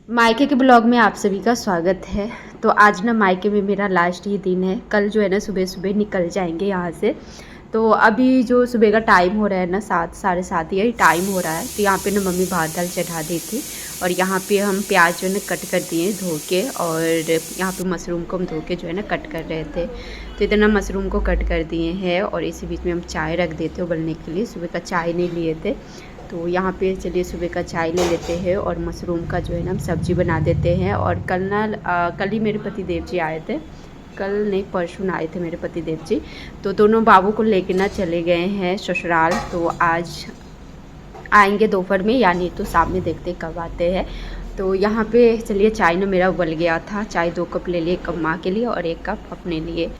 मायके के ब्लॉग में आप सभी का स्वागत है। तो आज ना मायके में मेरा लास्ट ही दिन है। कल जो है ना सुबह सुबह निकल जाएंगे यहाँ से। तो अभी जो सुबह का टाइम हो रहा है ना 7 साढ़े 7 यही टाइम हो रहा है। तो यहाँ पे ना मम्मी भात दाल चढ़ा दी थी और यहाँ पे हम प्याज जो है ना कट कर दिए धो के, और यहाँ पे मशरूम को हम धो के जो है ना कट कर रहे थे। तो इधर ना मशरूम को कट कर दिए हैं और इसी बीच में हम चाय रख देते उबलने के लिए। सुबह का चाय नहीं लिए थे तो यहाँ पे चलिए सुबह का चाय ले लेते हैं और मशरूम का जो है ना हम सब्ज़ी बना देते हैं। और कल ही मेरे पति देव जी आए थे, कल नहीं परसों आए थे मेरे पति देव जी। तो दोनों बाबू को लेके ना चले गए हैं ससुराल। तो आज आएंगे दोपहर में, यानी तो शाम में देखते कब आते हैं। तो यहाँ पे चलिए चाय ना मेरा उबल गया था। चाय 2 कप ले लिए, 1 कप माँ के लिए और 1 कप अपने लिए।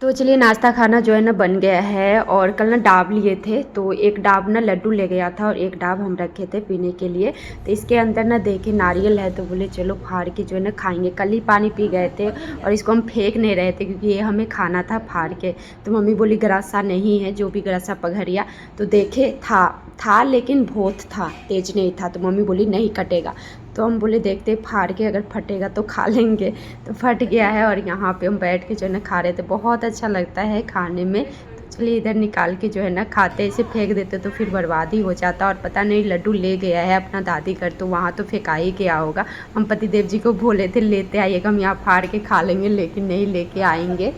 तो चलिए नाश्ता खाना जो है ना बन गया है। और कल ना डाब लिए थे, तो एक डाब ना लड्डू ले गया था और एक डाब हम रखे थे पीने के लिए। तो इसके अंदर ना देखे नारियल है, तो बोले चलो फाड़ के जो है ना खाएंगे। कल ही पानी पी गए थे और इसको हम फेंक नहीं रहे थे क्योंकि ये हमें खाना था फाड़ के। तो मम्मी बोली गरासा नहीं है, जो भी गरासा पघरिया। तो देखे था लेकिन बहुत था, तेज नहीं था। तो मम्मी बोली नहीं कटेगा। तो हम बोले देखते फाड़ के अगर फटेगा तो खा लेंगे। तो फट गया है और यहाँ पे हम बैठ के जो है ना खा रहे थे। बहुत अच्छा लगता है खाने में। तो चलिए इधर निकाल के जो है ना खाते, इसे फेंक देते तो फिर बर्बादी हो जाता। और पता नहीं लड्डू ले गया है अपना दादी घर, तो वहाँ तो फेंका ही गया होगा। हम पतिदेव जी को बोले थे लेते आइएगा, हम यहाँ फाड़ के खा लेंगे, लेकिन नहीं लेके आएंगे।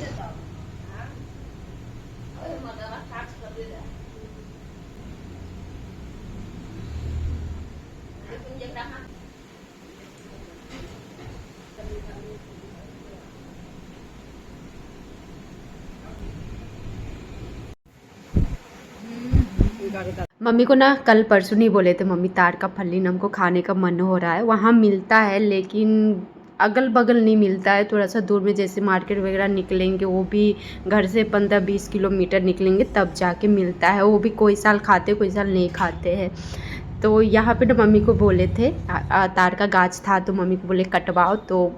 मम्मी को ना कल परसों नहीं बोले थे, मम्मी तार का फली हमको खाने का मन हो रहा है। वहाँ मिलता है लेकिन अगल बगल नहीं मिलता है, थोड़ा सा दूर में, जैसे मार्केट वगैरह निकलेंगे वो भी घर से 15-20 किलोमीटर निकलेंगे तब जाके मिलता है। वो भी कोई साल खाते कोई साल नहीं खाते हैं। तो यहाँ पे ना मम्मी को बोले थे तार का गाछ था, तो मम्मी को बोले कटवाओ। तो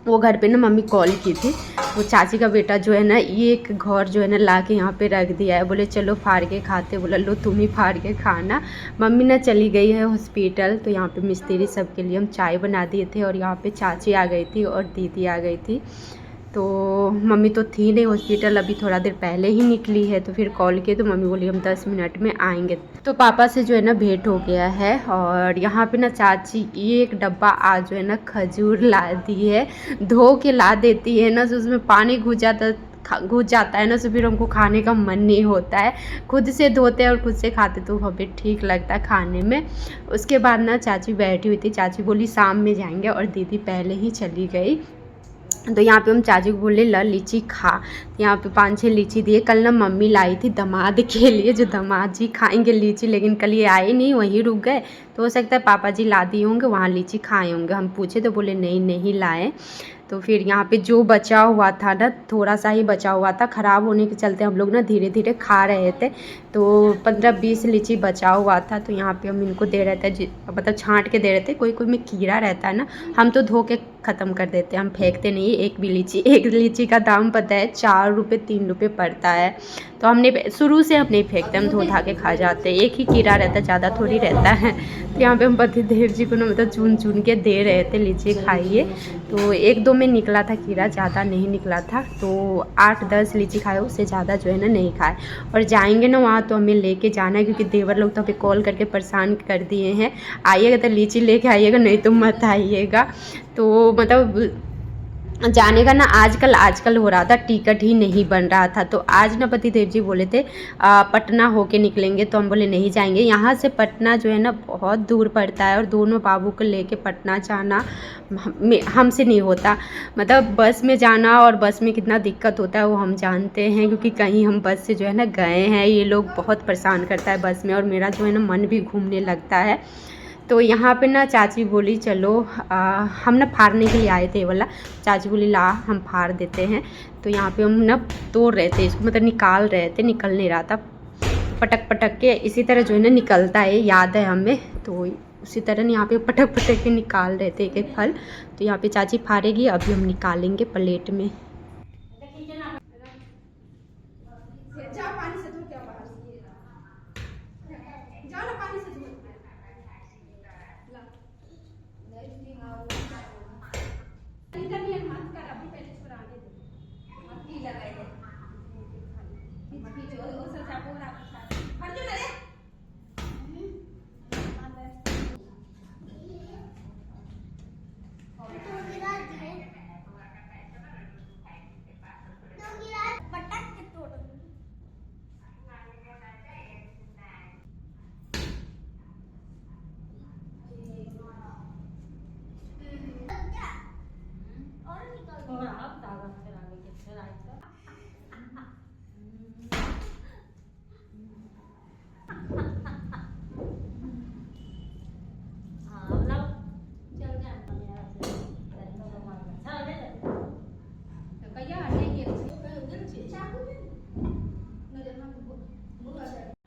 वो घर पे ना मम्मी कॉल की थी। वो चाची का बेटा जो है ना ये एक घर जो है ना ला के यहाँ पे रख दिया है। बोले चलो फाड़ के खाते। बोला लो तुम ही फाड़ के खाना। मम्मी ना चली गई है हॉस्पिटल। तो यहाँ पे मिस्त्री सब के लिए हम चाय बना दिए थे और यहाँ पे चाची आ गई थी और दीदी आ गई थी। तो मम्मी तो थी नहीं हॉस्पिटल, अभी थोड़ा देर पहले ही निकली है। तो फिर कॉल किए तो मम्मी बोली हम 10 मिनट में आएंगे। तो पापा से जो है ना भेंट हो गया है। और यहाँ पे ना चाची ये एक डब्बा आज जो है ना खजूर ला दी है, धो के ला देती है ना, तो उसमें पानी घुस जाता है ना, तो फिर हमको खाने का मन नहीं होता है। खुद से धोते हैं और खुद से खाते तो हमें ठीक लगता है खाने में। उसके बाद ना चाची बैठी हुई थी, चाची बोली शाम में जाएंगे और दीदी पहले ही चली गई। तो यहाँ पे हम चाची को बोले ल लीची खा। यहाँ पे 5-6 लीची दिए। कल ना मम्मी लाई थी दामाद के लिए, जो दामाद जी खाएंगे लीची, लेकिन कल ये आए नहीं, वहीं रुक गए। तो हो सकता है पापा जी ला दिए होंगे, वहाँ लीची खाए होंगे। हम पूछे तो बोले नहीं नहीं लाए। तो फिर यहाँ पे जो बचा हुआ था ना, थोड़ा सा ही बचा हुआ था, ख़राब होने के चलते हम लोग ना धीरे धीरे खा रहे थे। तो 15-20 लीची बचा हुआ था। तो यहाँ पे हम इनको दे रहे थे, मतलब छांट के दे रहे थे। कोई कोई में कीड़ा रहता है ना, हम तो धो के ख़त्म कर देते हैं, हम फेंकते नहीं एक भी लीची। एक लीची का दाम पता है 4 रुपये 3 रुपये पड़ता है। तो हमने शुरू से हम नहीं फेंकते, हम धो धा के खा जाते। एक ही कीड़ा रहता, ज़्यादा थोड़ी रहता है। तो यहाँ पे हम पति देव जी को ना मतलब चुन चुन के दे रहे थे, लीजिए खाइए। तो एक दो में निकला था कीड़ा, ज़्यादा नहीं निकला था। तो 8-10 लीची खाए, उससे ज़्यादा जो है ना नहीं खाए। और जाएंगे ना वहाँ तो हमें लेके जाना है, क्योंकि देवर लोग तो हमें कॉल करके परेशान कर दिए हैं, आइएगा तो लीची लेके आइएगा, नहीं तो मत आइएगा। तो मतलब जाने का ना आजकल हो रहा था, टिकट ही नहीं बन रहा था। तो आज ना पति देव जी बोले थे पटना होके निकलेंगे, तो हम बोले नहीं जाएंगे। यहाँ से पटना जो है ना बहुत दूर पड़ता है, और दोनों बाबू को लेके पटना जाना हमसे नहीं होता। मतलब बस में जाना, और बस में कितना दिक्कत होता है वो हम जानते हैं, क्योंकि कहीं हम बस से जो है ना गए हैं। ये लोग बहुत परेशान करता है बस में, और मेरा जो है ना मन भी घूमने लगता है। तो यहाँ पे ना चाची बोली चलो, हम ना फाड़ने के लिए आए थे वाला। चाची बोली ला हम फाड़ देते हैं। तो यहाँ पे हम ना तोड़ रहे थे इसको, मतलब निकाल रहे थे, निकल नहीं रहा था। पटक पटक के इसी तरह जो है ना निकलता है, याद है हमें। तो उसी तरह यहाँ पे पटक पटक के निकाल रहे थे एक एक फल। तो यहाँ पे चाची फाड़ेगी, अभी हम निकालेंगे प्लेट में।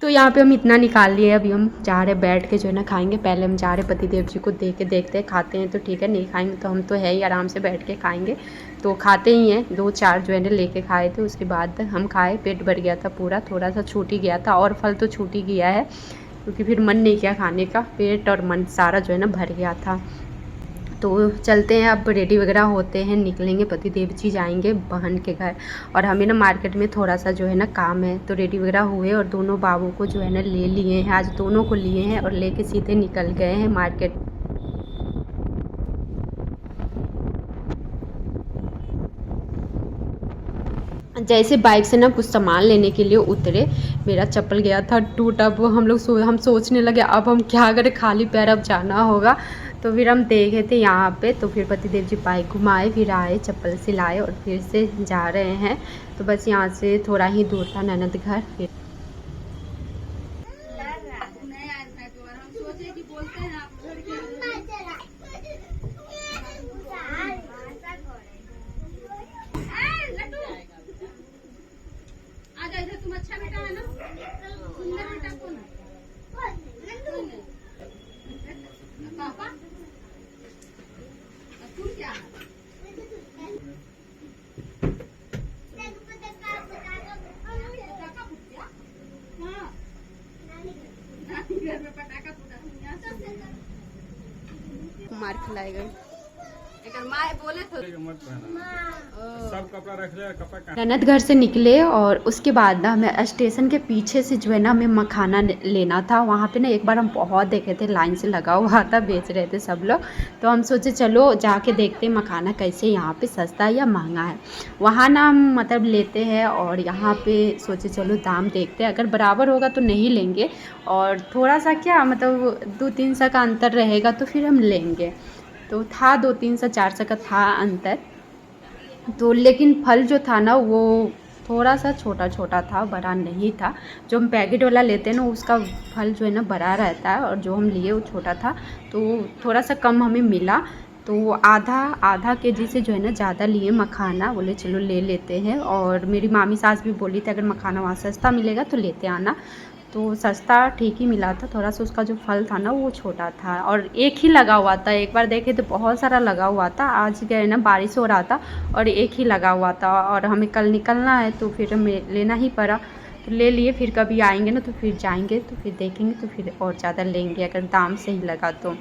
तो यहाँ पे हम इतना निकाल लिए, अभी हम जा रहे बैठ के जो है ना खाएंगे। पहले हम जा रहे पति देव जी को दे के देखते हैं, खाते हैं तो ठीक है, नहीं खाएंगे तो हम तो है ही आराम से बैठ के खाएंगे। तो खाते ही हैं, 2-4 जो है ना लेके खाए थे, उसके बाद हम खाए, पेट भर गया था पूरा, थोड़ा सा छूट ही गया था, और फल तो छूट ही गया है, क्योंकि फिर मन नहीं किया खाने का, पेट और मन सारा जो है ना भर गया था। तो चलते हैं, अब रेडी वगैरह होते हैं, निकलेंगे, पति देव जी जाएंगे बहन के घर। और हमें ना मार्केट में थोड़ा सा जो है ना काम है, तो रेडी वगैरह हुए और दोनों बाबू को जो है ना ले लिए हैं, आज दोनों को लिए हैं और लेके सीधे निकल गए हैं मार्केट। जैसे बाइक से ना कुछ सामान लेने के लिए उतरे, मेरा चप्पल गया था टूटा। वो हम सोचने लगे अब हम क्या करें, खाली पैर अब जाना होगा। तो फिर हम देखे थे यहाँ पे, तो फिर पति देव जी बाइक घुमाए, फिर आए, चप्पल सिलाए और फिर से जा रहे हैं। तो बस यहाँ से थोड़ा ही दूर था ननद घर। फिर तुम अच्छा बेटा है ना, सुंदर बेटा कौन है? पापा तुम क्या घर में पटाखा फूटा मार खिलाएगा। सब कपड़ा रख ले, कपड़ा ननद घर से निकले और उसके बाद ना हमें स्टेशन के पीछे से जो है ना हमें मखाना लेना था। वहाँ पे ना एक बार हम बहुत देखे थे, लाइन से लगा हुआ था, बेच रहे थे सब लोग। तो हम सोचे चलो जाके देखते हैं मखाना कैसे यहाँ पे सस्ता है या महंगा है। वहाँ ना हम मतलब लेते हैं, और यहाँ पे सोचे चलो दाम देखते हैं, अगर बराबर होगा तो नहीं लेंगे, और थोड़ा सा क्या मतलब 2-3 का अंतर रहेगा तो फिर हम लेंगे। तो था 2-3 4 का था अंतर। तो लेकिन फल जो था ना वो थोड़ा सा छोटा छोटा था, बड़ा नहीं था। जो हम पैकेट वाला लेते हैं ना उसका फल जो है ना बड़ा रहता है, और जो हम लिए वो छोटा था, तो थोड़ा सा कम हमें मिला। तो आधा केजी से जो है ना ज़्यादा लिए मखाना, बोले चलो ले लेते हैं। और मेरी मामी सास भी बोली थी अगर मखाना वहाँ सस्ता मिलेगा तो लेते आना। तो सस्ता ठीक ही मिला था, थोड़ा सा उसका जो फल था ना वो छोटा था, और एक ही लगा हुआ था। एक बार देखे तो बहुत सारा लगा हुआ था, आज गए ना बारिश हो रहा था और एक ही लगा हुआ था, और हमें कल निकलना है तो फिर हमें लेना ही पड़ा। तो ले लिए, फिर कभी आएंगे ना तो फिर जाएंगे तो फिर देखेंगे तो फिर और ज़्यादा लेंगे अगर दाम सही लगा तो।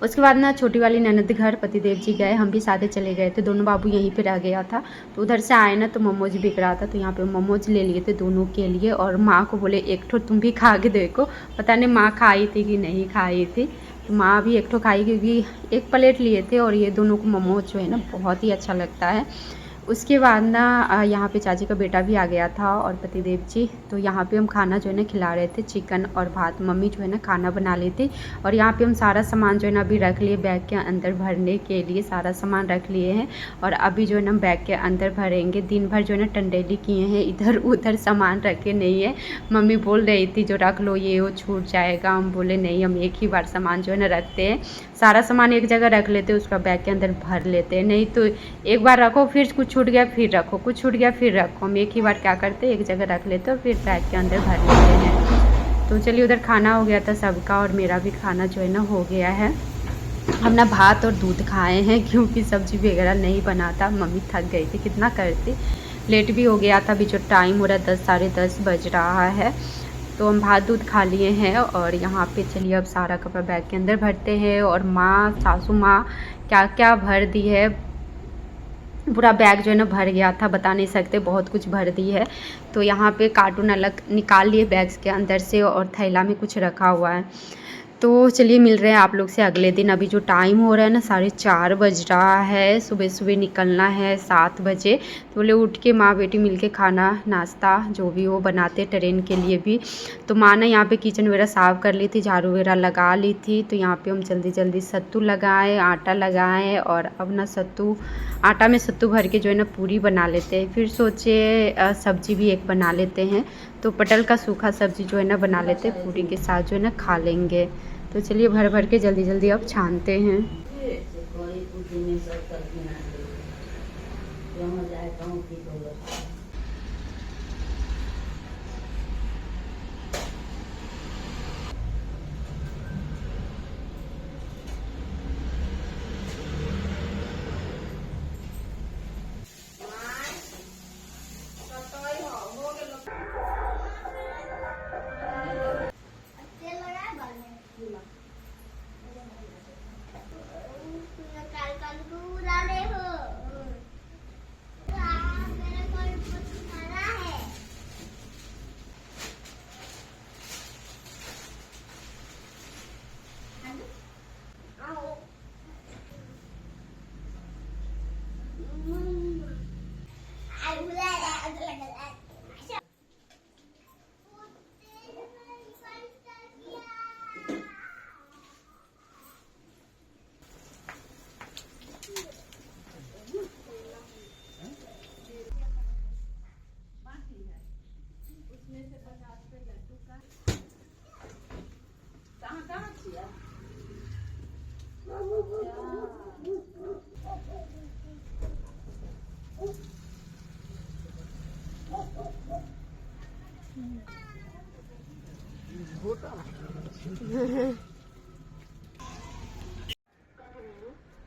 उसके बाद ना छोटी वाली ननद घर पतिदेव जी गए, हम भी साथे चले गए थे, दोनों बाबू यहीं पे रह गया था। तो उधर से आए ना तो मोमोज बिक रहा था, तो यहाँ पे मोमोज ले लिए थे दोनों के लिए, और माँ को बोले एक ठो तुम भी खा के देखो। पता नहीं माँ खाई थी कि नहीं खाई थी, तो माँ भी एक ठो खाई क्योंकि एक प्लेट लिए थे, और ये दोनों को मोमोज जो है ना बहुत ही अच्छा लगता है। उसके बाद ना यहाँ पे चाची का बेटा भी आ गया था और पतिदेव जी, तो यहाँ पे हम खाना जो है ना खिला रहे थे, चिकन और भात। मम्मी जो है ना खाना बना ली थी, और यहाँ पे हम सारा सामान जो है ना अभी रख लिए बैग के अंदर भरने के लिए, सारा सामान रख लिए हैं। और अभी जो है ना बैग के अंदर भरेंगे। दिन भर जो है ना टंडेली किए हैं, इधर उधर सामान रखे नहीं है। मम्मी बोल रही थी जो रख लो ये वो छूट जाएगा, हम बोले नहीं, हम एक ही बार सामान जो है ना रखते हैं, सारा सामान एक जगह रख लेते हैं, उसका बैग के अंदर भर लेते हैं। नहीं तो एक बार रखो फिर कुछ छूट गया फिर रखो, कुछ छूट गया फिर रखो। हम एक ही बार क्या करते हैं, एक जगह रख लेते और फिर बैग के अंदर भर लेते हैं। तो चलिए उधर खाना हो गया था सबका, और मेरा भी खाना जो है ना हो गया है। हम ना भात और दूध खाए हैं क्योंकि सब्जी वगैरह नहीं बनाता, मम्मी थक गई थी, कितना करती, लेट भी हो गया था। अभी जो टाइम हो रहा है 10 साढ़े 10 बज रहा है, तो हम भात दूध खा लिए हैं। और यहाँ पे चलिए अब सारा कपड़ा बैग के अंदर भरते हैं। और माँ सासू माँ क्या क्या भर दी है, पूरा बैग जो है ना भर गया था, बता नहीं सकते, बहुत कुछ भर दी है। तो यहाँ पे कार्टून अलग निकाल लिए बैग्स के अंदर से, और थैला में कुछ रखा हुआ है। तो चलिए मिल रहे हैं आप लोग से अगले दिन। अभी जो टाइम हो रहा है ना 4:30 बज रहा है, सुबह सुबह निकलना है 7 बजे। तो बोले उठ के माँ बेटी मिलके खाना नाश्ता जो भी वो बनाते ट्रेन के लिए भी। तो माँ ने यहाँ पे किचन वगैरह साफ़ कर ली थी, झाड़ू वगैरह लगा ली थी। तो यहाँ पे हम जल्दी जल्दी सत्तू लगाए, आटा लगाए, और अब ना आटा में सत्तू भर के जो है ना पूरी बना लेते हैं। फिर सोचे सब्जी भी एक बना लेते हैं, तो पटल का सूखा सब्जी जो है ना बना लेते हैं, पूरी के साथ जो है ना खा लेंगे। तो चलिए भर भर के जल्दी जल्दी अब छानते हैं।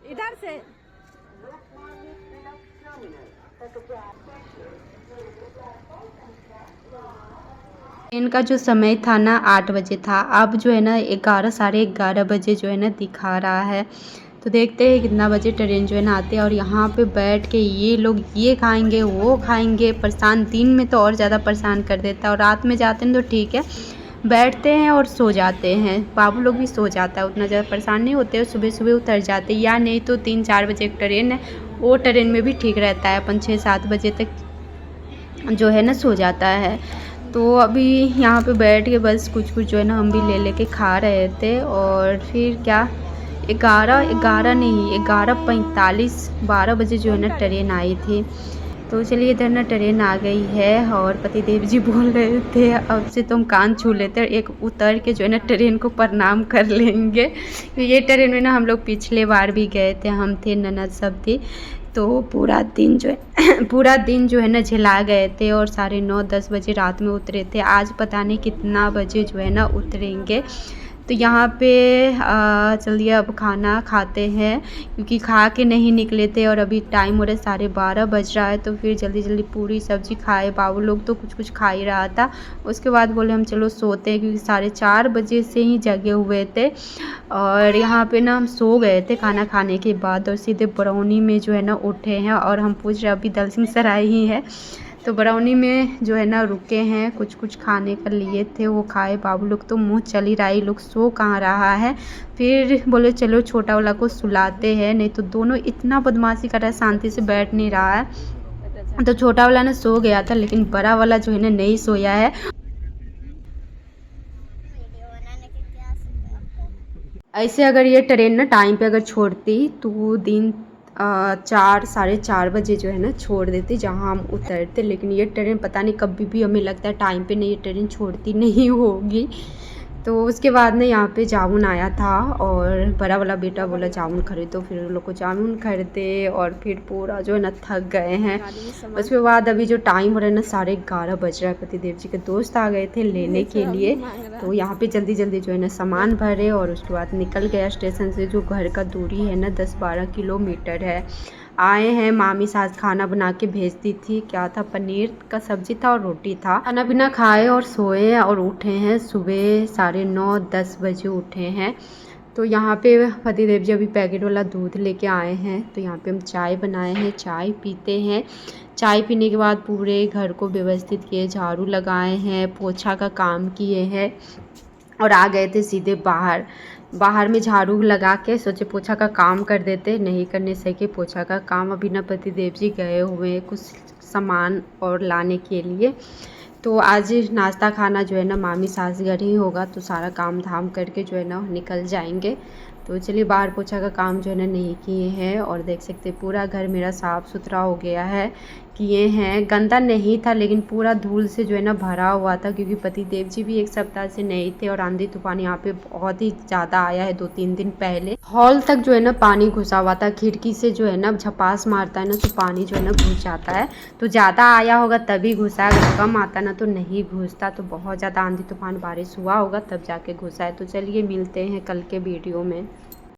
इधर से ट्रेन का जो समय था ना 8 बजे था, अब जो है ना 11 साढ़े 11 बजे जो है ना दिखा रहा है। तो देखते हैं कितना बजे ट्रेन जो है ना आते हैं। और यहाँ पे बैठ के ये लोग ये खाएंगे वो खाएंगे, परेशान। दिन में तो और ज़्यादा परेशान कर देता है, और रात में जाते हैं तो ठीक है, बैठते हैं और सो जाते हैं। बाबू लोग भी सो जाता है, उतना ज़्यादा परेशान नहीं होते, सुबह सुबह उतर जाते हैं। या नहीं तो 3-4 बजे एक ट्रेन है, वो ट्रेन में भी ठीक रहता है, अपन 6-7 बजे तक जो है ना सो जाता है। तो अभी यहाँ पे बैठ के बस कुछ कुछ जो है ना हम भी ले लेके खा रहे थे। और फिर क्या 11 नहीं 11:45 12 बजे जो है ना ट्रेन आई थी। तो चलिए इधर ना ट्रेन आ गई है, और पतिदेव जी बोल रहे थे अब से तुम कान छू लेते, एक उतर के जो है ना ट्रेन को प्रणाम कर लेंगे। ये ट्रेन में ना हम लोग पिछले बार भी गए थे, हम थे ननद सब थी। तो पूरा दिन जो है पूरा दिन जो है ना झिला गए थे, और 9:30-10 बजे रात में उतरे थे। आज पता नहीं कितना बजे जो है ना उतरेंगे। तो यहाँ पे चलिए अब खाना खाते हैं, क्योंकि खा के नहीं निकले थे और अभी टाइम हो रहा है 12:30 बज रहा है। तो फिर जल्दी जल्दी पूरी सब्ज़ी खाए, बाबू लोग तो कुछ कुछ खा ही रहा था। उसके बाद बोले हम चलो सोते हैं, क्योंकि 4:30 बजे से ही जगे हुए थे। और यहाँ पे ना हम सो गए थे खाना खाने के बाद, और सीधे बरौनी में जो है ना उठे हैं। और हम पूछ रहे अभी दलसिंह सराय ही है, तो बरौनी में जो है ना रुके हैं, कुछ कुछ खाने का लिए थे वो खाए। बाबू लोग तो मुँह चल ही रहा है, लोग सो कहाँ रहा है। फिर बोले चलो छोटा वाला को सुलाते हैं, नहीं तो दोनों इतना बदमाशी कर रहा है, शांति से बैठ नहीं रहा है। तो छोटा वाला ने सो गया था, लेकिन बड़ा वाला जो है ना नहीं सोया है। ऐसे अगर ये ट्रेन ना टाइम पे अगर छोड़ती तो दिन 4 साढ़े 4 बजे जो है ना छोड़ देती जहाँ हम उतरते। लेकिन ये ट्रेन पता नहीं कभी भी हमें लगता है टाइम पे नहीं, ये ट्रेन छोड़ती नहीं होगी। तो उसके बाद ना यहाँ पे जामुन आया था, और बड़ा वाला बेटा बोला जामुन खरीदो, फिर उन लोग को जामुन खरीदे और फिर पूरा जो है ना थक गए हैं। उसके बाद अभी जो टाइम हो रहा है ना 11:30 बज रहा है, पतिदेव जी के दोस्त आ गए थे लेने के लिए। तो यहाँ पे जल्दी जल्दी जो है ना सामान भरे, और उसके बाद निकल गया स्टेशन से। जो घर का दूरी है ना 10-12 किलोमीटर है। आए हैं, मामी सास खाना बना के भेजती थी, क्या था पनीर का सब्जी था और रोटी था। खाना पीना खाए और सोए और उठे हैं सुबह 9:30-10 बजे उठे हैं। तो यहाँ पे पतिदेव जी अभी पैकेट वाला दूध लेके आए हैं, तो यहाँ पे हम चाय बनाए हैं, चाय पीते हैं। चाय पीने के बाद पूरे घर को व्यवस्थित किए, झाड़ू लगाए हैं, पोछा का काम किए हैं, और आ गए थे सीधे बाहर में झाड़ू लगा के सोचे पोछा का काम कर देते, नहीं करने सके पोछा का काम। अभी ना पतिदेव जी गए हुए कुछ सामान और लाने के लिए। तो आज नाश्ता खाना जो है ना मामी सास घर ही होगा, तो सारा काम धाम करके जो है ना निकल जाएंगे। तो चलिए बाहर पोछा का काम जो है ना नहीं किए हैं, और देख सकते पूरा घर मेरा साफ़ सुथरा हो गया है। किए हैं, गंदा नहीं था लेकिन पूरा धूल से जो है ना भरा हुआ था, क्योंकि पतिदेव जी भी 1 सप्ताह से नहीं थे, और आंधी तूफान यहाँ पे बहुत ही ज़्यादा आया है 2-3 दिन पहले। हॉल तक जो है ना पानी घुसा हुआ था, खिड़की से जो है ना झपास मारता है ना तो पानी जो है ना घुस जाता है। तो ज़्यादा आया होगा तभी घुसा, अगर कम आता ना तो नहीं घुसता। तो बहुत ज़्यादा आंधी तूफान बारिश हुआ होगा तब जाके घुसा है। तो चलिए मिलते हैं कल के वीडियो में।